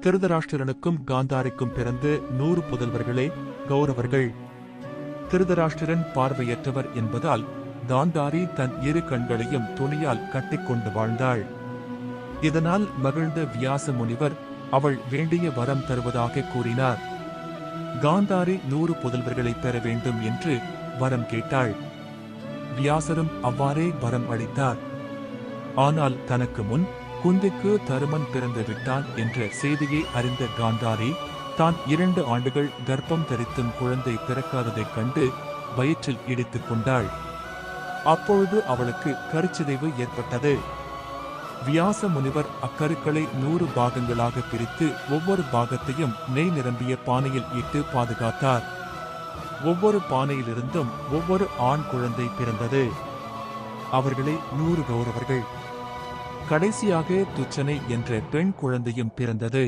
திருதராஷ்டிரனுக்கும் காந்தாரிக்கும் பிறந்து 100 புதல்வர்களே கௌரவர்கள். திருதராஷ்டிரன் பார்வையற்றவர் என்பதால் காந்தாரி தன் இரு கண்களையும் துணியால் கட்டிக்கொண்டு வாழ்ந்தாள். இதனால் மகிழ்ந்த வியாச முனிவர் அவள் வேண்டிய வரம் தருவதாக கூறினார். காந்தாரி 100 புதல்வர்களை பெற வேண்டும் என்று வரம் கேட்டாள். வியாசரும் அவ்வாறே வரம் அளித்தார். ஆனால் தனக்கு முன் குந்திக்கு தருமன் பிறந்து விட்டான் என்ற செய்தியை அறிந்த காந்தாரி தான் 2 ஆண்டுகள் கர்ப்பம் தரித்தும் குழந்தை பிறக்காததைக் கண்டு வயிற்றில் இடித்துக் கொண்டாள். அப்பொழுது அவளுக்கு கருச்சிதைவு ஏற்பட்டது. வியாச முனிவர் அக்கருக்களை 100 பாகங்களாக பிரித்து ஒவ்வொரு பாகத்தையும் நெய் நிரம்பிய பானையில் இட்டு பாதுகாத்தார். ஒவ்வொரு பானையிலிருந்தும் ஒவ்வொரு ஆண் குழந்தை பிறந்தது. அவர்களே 100 கௌரவர்கள். கடைசியாக துச்சனை என்ற பெண் குழந்தையும் பிறந்தது.